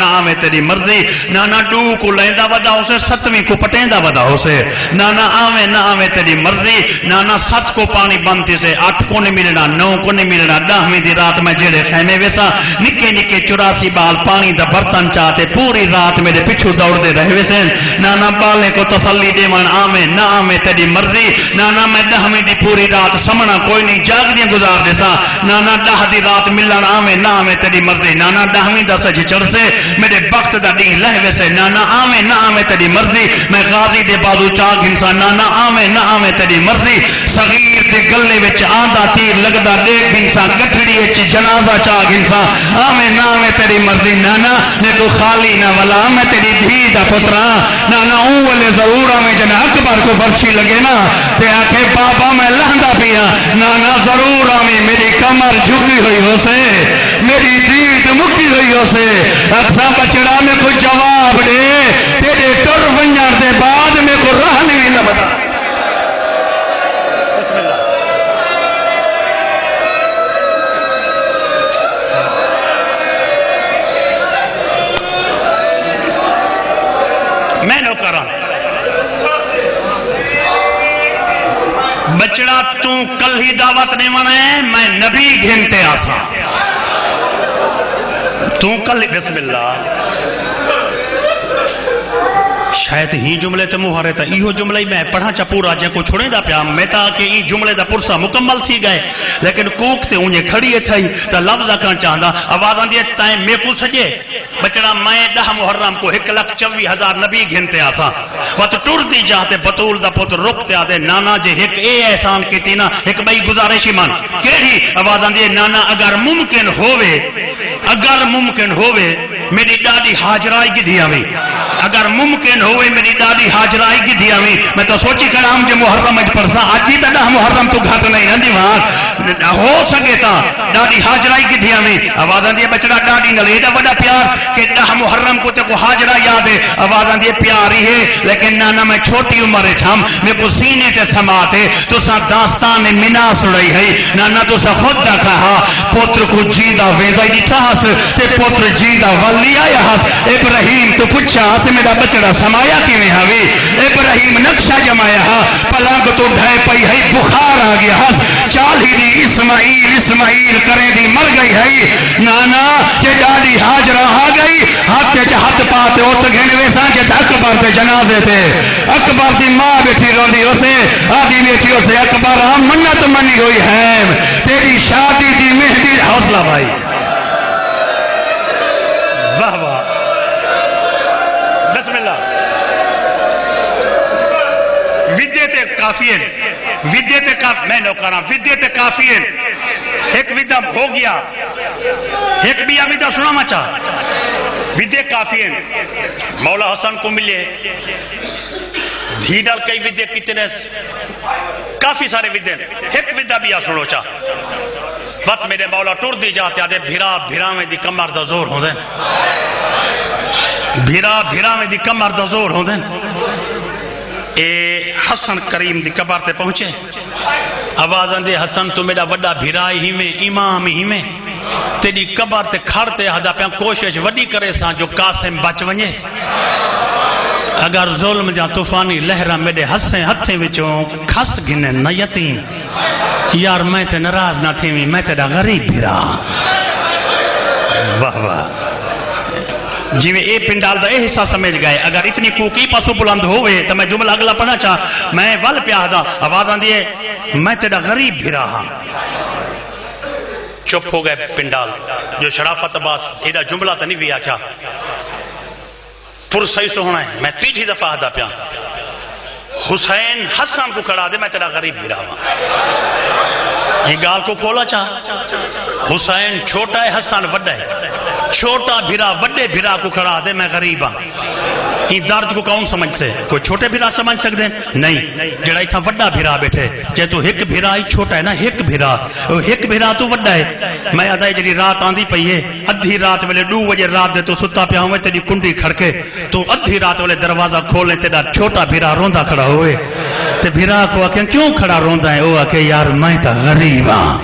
آویں تیری مرضی نانا ڈو کو لیندہ ودا ہو سے ستویں کو پٹیندہ ودا ہو سے نانا آویں نہ آویں تیری مرضی نانا 7 کو پانی بنتی سے 8 کو نہیں ملنا 9 کو نہیں ملنا 10ویں دی رات میں جڑے خیمے ویسا نکے نکے 84 بال پانی دا برتن چاہتے پوری رات میرے پچھو دوڑ دے رہے ویسے نانا بالے کو تسلی دے من آویں نہ آویں تیری مرضی نانا میں 10ویں دی پوری رات سمنا کوئی نہیں جاگ دیا گزار دے سا نانا 10 دی رات ملن آویں نہ آویں تیری مرضی نانا 10ویں دا سج چڑھ سے میرے وقت دا دین لہ ویسے نانا آویں نہ آویں تیری مرضی میں غازی دے بازو چاگ انسان نانا آویں نہ آویں تیری مرضی صغیر دے گلے وچ آندا تیر لگدا دیکھ انسان گٹھڑی وچ جنازہ چاگ انسان آویں نہ آویں تیری مرضی نانا نے کو خالی نہ ولا میں تیری دھی دا پترا نانا اون والے ضرور آویں جنا اکبر کو برچی لگے نا تے آکھے بابا میں لہندا پیا نانا ضرور آویں میری کمر جھکی ہوئی ہو سے میری دید مکھی ہوئی ہو سے اکثر بچڑا میں کوئی جواب دے تیرے ٹر ونجر دے بعد میں کو راہ نہیں نہ بتا بسم اللہ میں نو کر رہا بچڑا تو کل ہی دعوت نہیں منے میں نبی گھنتے آسا تو کل ہی بسم اللہ شاید ہی جملے تے مہارے تا ایہو جملے میں پڑھا چا پورا جے کو چھوڑے دا پیا میں تا کہ ای جملے دا پرسا مکمل تھی گئے لیکن کوک تے انہیں کھڑی تھئی تا لفظ کان چاہندا آواز آندی ہے تائیں میں کو سجے بچڑا میں 10 محرم کو 1,24,000 نبی گھنتے آسا وقت ٹور دی جاتے بطول دا پتر رکتے آدھے نانا جے ایک اے احسان کی تینا ایک بھائی گزارشی من کیڑی آواز آندی ہے نانا اگر ممکن ہوئے میری ڈاڈی حاجرائی کی دیا ہوئی اگر ممکن ہوئے میری ڈاڈی حاجرائی کی دیا ہوئی میں تو سوچی کرام جو محرم اج پرسا آج بھی تا 10 محرم تو گھٹ نہیں رہندی وہاں ہو سکے تا ڈاڈی حاجرائی کی دیا ہوئی آواز آندی ہے بچڑا ڈاڈی نہ لیڈا بڑا پیار کہ 10 محرم کو تے کو حاجرہ یاد ہے آواز آندی ہے پیاری ہے لیکن نانا میں چھوٹی عمر چھام میں کو سینے تے سماتے تو سا داستان منا سڑائی ہے نانا تو سا خود دا کہا پوتر کو جیدہ ویدہ دی ٹھاس تے پوتر جیدہ ولی آیا ہاس ابراہیم تو پچھا سے میرا بچڑا سمایا کی میں ہوئی ابراہیم نقشہ جمایا ہا پلانگ تو ڈھائے پئی ہے بخار آ گیا ہاس چال ہی دی اسماعیل کریں دی مر گئی ہے نانا کہ ڈاڈی حاجرہ آ گئی ہاتھ تے ہاتھ پاتے اوت گھنوے سان کے اکبر تے جنازے تھے اکبر دی ماں بیٹھی روندی اسے آدھی بیٹھی اسے اکبر ہم منت منی ہوئی ہے تیری شادی دی مہندی حوصلہ بھائی واہ واہ بسم اللہ ودیتے کافین میں نو کہنا ودیتے کافین ایک ودہ ہو گیا ایک بھی ودہ سنا مچا ودے کافین مولا حسن کو ملے دھیڈل کئی ودے کتنے کافی سارے ودے ایک ودہ بھی سنو چا وقت میرے مولا ٹور دی جاتے آدھے بھیرا میں دی کمر دا زور ہوں دیں بھیرا میں دی کمر دا زور ہوں دیں اے حسن کریم دی قبر تے پہنچے آواز آندے حسن تو میرا وڈا بھیرائی ہی میں امام ہی میں تیری قبر تے کھڑتے ہدا پہ کوشش وڈی کرے سان جو قاسم بچ ونجے اگر ظلم جا طوفانی لہرہ میرے ہسیں ہتھیں وچوں کھس گنے نہ یتیم یار میں تے ناراض نہ تھی میں تیرا غریب بھیرا واہ واہ جی میں اے پنڈال دا اے حصہ سمجھ گئے اگر اتنی کوکی پاسو بلند ہوئے تو میں جملہ اگلا پڑھنا چاہ میں ول پیاہ دا آواز آن دیئے میں تیرا غریب بھی رہا چپ ہو گئے پنڈال جو شرافت عباس ایڈا جملہ تا نہیں بھی آکھا پر صحیح سو ہونا ہے میں تیجی دفعہ دا پیاں حسین حسن کو کھڑا دے میں تیرا غریب بھی رہا یہ گال کو کھولا چاہ حسین چھوٹا ہے حسن وڈا ہے چھوٹا بھیرا وڈے بھیرا کو کھڑا دے میں غریب ہاں این درد کو کون سمجھ سے کوئی چھوٹے بھیرا سمجھ سکتے ہیں نہیں جڑا ہی تھا وڈا بھیرا بیٹھے جے تو ایک بھیرا ہی چھوٹا ہے نا ایک بھیرا تو وڈا ہے میں آدھائی جڑی رات آندھی پئی ہے ادھی رات ویلے 2 بجے رات دے تو ستا پیا ہوئے تیری کنڈی کھڑکے تو ادھی رات ویلے دروازہ کھولے تیرا چھوٹا بھیرا روندا کھڑا ہوئے تے بھیرا کو آکھیں کیوں کھڑا روندا ہے وہ آکھیں یار میں تا غریب ہاں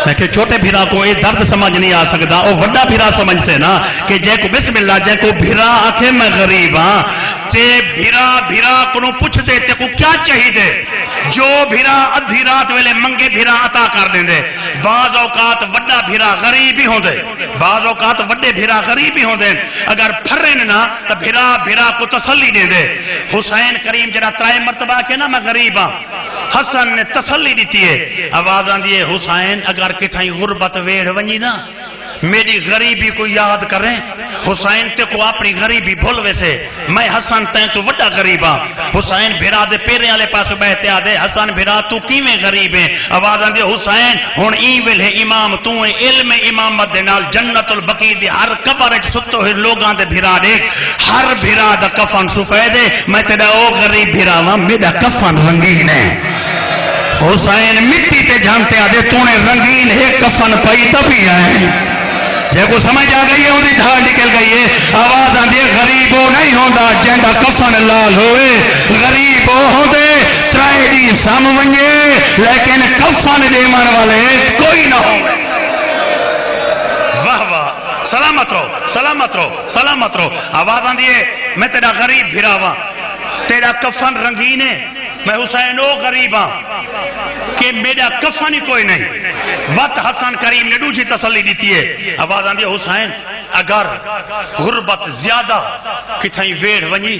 میں کہ چھوٹے بھیرا کو یہ درد سمجھ نہیں آ سکتا، وہ وڈا بھیرا سمجھ سے نا کہ جے کو بسم اللہ جے کو بھیرا آکھے میں غریب ہاں تے بھیرا کو پوچھ دے تے کو کیا چاہی دے، جو بھیرا ادھی رات ویلے منگے بھیرا عطا کر دیں دے۔ بعض اوقات وڈا بھیرا غریب ہی ہوں دے، بعض اوقات وڈے بھیرا غریب ہی ہوں دے، اگر پھرن نا تو بھیرا کو تسلی دیں دے۔ حسین کریم جڑا 3 مرتبہ کہ نا میں غریب ہاں، حسن نے تسلی دیتی ہے، آواز آن دیئے حسین اگر کتھائیں غربت ویڑ ونی نا میری غریبی کو یاد کریں، حسین تے کو اپنی غریبی بھول ویسے، میں حسن تین تو وڈا غریب ہاں۔ حسین بھیرا دے پیرے والے پاس بہتے آدھے حسن بھیرا تو کیویں غریب ہیں؟ آواز آندے حسین ہن ای ویلے امام تو علم امامت دے نال جنت البقیع دی ہر قبر وچ ستو ہوئے لوگاں دے بھیرا دیکھ، ہر بھیرا دا کفن سفید ہے، میں تیرا او غریب بھیرا ہاں میرا کفن رنگین ہے۔ حسین مٹی تے جانتے آدھے تو نے رنگین ہے کفن پائی تبھی آئے، جے کو سمجھ آ گئی ہے وہ دھار نکل گئی ہے۔ آواز آندھی غریب وہ نہیں ہوتا جنڈا کفن لال ہوئے، غریب وہ ہوتے ترائے دی سام ونجے لیکن کفن دیمان والے کوئی نہ ہو۔ واہ واہ، سلامت رہو سلامت رہو سلامت رہو۔ آواز آندھی ہے میں تیرا غریب بھراواں، تیرا کفن رنگین ہے، میں حسین او غریب ہاں کہ میرا کفن ہی کوئی نہیں۔ وقت حسن کریم نے دوسری تسلی دیتی ہے، آواز آندھی ہے حسین اگر غربت زیادہ کتھائیں ویڑ ونی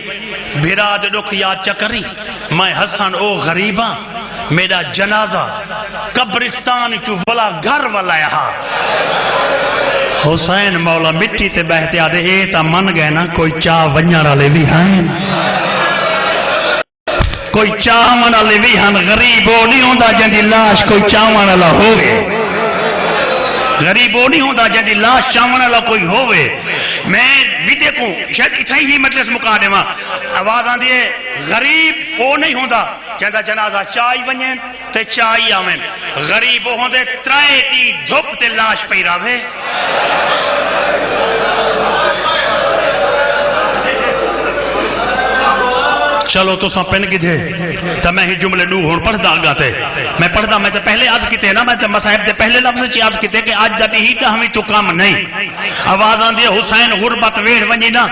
بھیرا دے دکھ یاد چکری، میں حسن او غریب ہاں میرا جنازہ قبرستان تو بلا گھر والا یہاں۔ حسین مولا مٹی تے بہتے آدھے اے تا من گئے نا کوئی چاہ ونجر والے بھی ہیں، کوئی چاہون والے بھی ہیں، غریب وہ نہیں ہوتا جن دی لاش کوئی چاہون والا ہوئے، غریب وہ نہیں ہوتا جن دی لاش چاہون والا کوئی ہوئے۔ میں بھی دیکھوں شاید اتھائی ہی مجلس مکا دے ماں، آواز آن دیئے غریب وہ نہیں ہوتا جن دا جنازہ چاہی ونجیں تے چاہی آمیں، غریب وہ ہوتے ترائے دی دھپ تے لاش پہ راوے۔ چلو تو ساں پین کی دے تا میں ہی جملے دو ہون پڑھدا آگاتے، میں پڑھدا میں تے پہلے آج کیتے نا، میں تے مصاحب دے پہلے لفظ چی آج کیتے کہ آج دا بھی ہمیں تو کام نہیں۔ آواز آن دیا حسین غربت ویڑ ونجی نا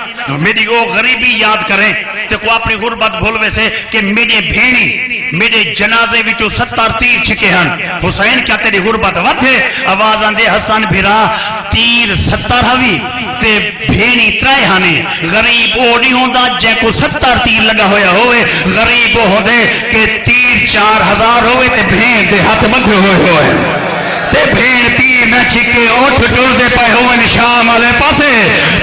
میری او غریبی یاد کریں تے کو اپنی غربت بھولوے سے کہ میری بھینی میرے جنازے وچو 70 تیر چھکے ہن، حسین کیا تیری غربت وقت ہے؟ آواز آن دیا حسن بھیرا تیر 70 ہوئی تے بھینی 3 ہانے، غریب او نہیں ہوندہ جے کو 70 تیر لگا ہویا ہوئے، غریب ہو دے کہ تیر 4000 ہوئے تے بھین دے ہاتھ مدھے ہوئے تے بھین تیر نہ چھکے اٹھ ڈر دے پائے ہوئے شام والے پاسے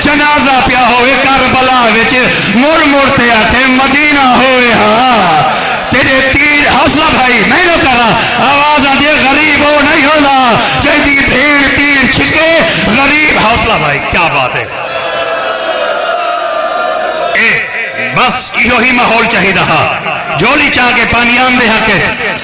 جنازہ پیا ہوئے کربلا وچ مڑ مڑ تے آتے مدینہ ہوئے ہاں تیرے تیر حوصلہ بھائی میں نہ کہا آواز آدھے غریب ہو نہیں ہونا جیدی بھین تیر چھکے غریب حوصلہ بھائی کیا بات ہے۔ بس یہ ہی ماحول چاہی رہا، جھولی چاہ کے پانی آن دے کے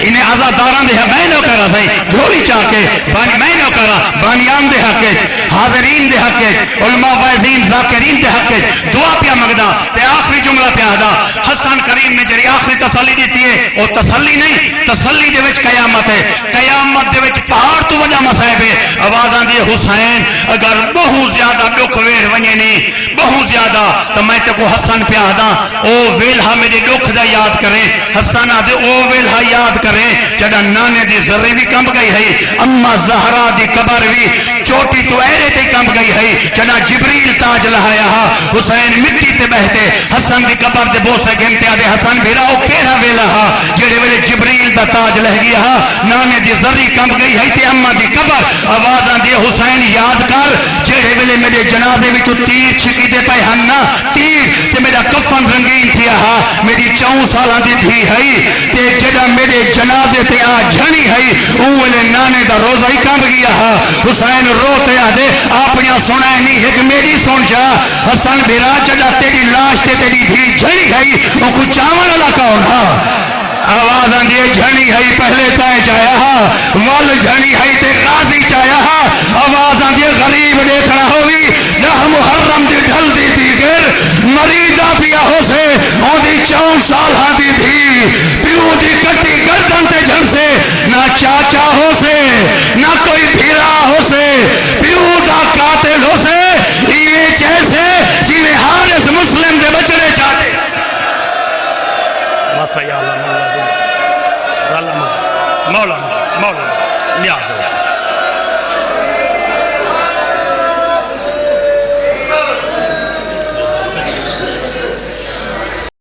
انہیں آزاداران دے میں نہ کرا سہی، جھولی چاہ کے پانی میں نہ کرا پانی آن دے کے حاضرین دے کے علماء وائزین ذاکرین دے کے دعا پیا مگدا تے آخری جملہ پیا دا حسن کریم نے جری آخری تسلی دیتی ہے، وہ تسلی نہیں تسلی دے وچ قیامت ہے، قیامت دے وچ پہاڑ تو وجہ مصائب ہے۔ آواز آن دی حسین اگر بہت زیادہ دکھ ویڑ ونجے نہیں بہت زیادہ تو میں تے کو حسن پیا دا او ویلہا میرے دکھ دا یاد کریں، حسن آدھے او ویلہا یاد کریں جڑا نانے دی ذرے بھی کم گئی ہے، اما زہرا دی قبر بھی چوٹی تو ایرے تے کم گئی ہے، جڑا جبریل تاج لہایا ہا حسین مٹی تے بہتے حسن دی قبر دے بوسے گھنتے آدھے حسن بھیرا او کیڑا ویلہ ہا جڑے ویلے جبریل دا تاج لہ گیا ہا نانے دی ذری کم گئی ہے تے اما دی قبر۔ آواز آن دے حسین یاد کر جڑے ویلے میرے جنازے وچ تیر چھکی دے پے ہن تیر تے میرا کفن رنگین تھیا ہا میری 4 سالاں دی تھی ہے تے جڑا میرے جنازے تے آ جھنی ہے اوے نانے دا روزہ ہی کم گیا ہا۔ حسین روتے آدھے اپنی سنائے نہیں ایک میری سن جا حسن بھیرا جڑا تیری لاش تے تیری دھی جھنی ہے او کو چاون والا کون ہا؟ آواز آن دیے جھنی ہے پہلے تائیں چاہیا ہا ول جھنی ہے تے غازی چاہیا ہا۔ آواز آن دیے غریب دیکھنا ہوئی نہ محرم دی ڈھل دی دیگر مریضہ پیا ہو سے اور دی 4 سال ہاں دی تھی پیو دی کٹی گردن تے جھن سے نہ چاچا ہو سے نہ کوئی بس یا اللہ مولا مولا نیاز ہو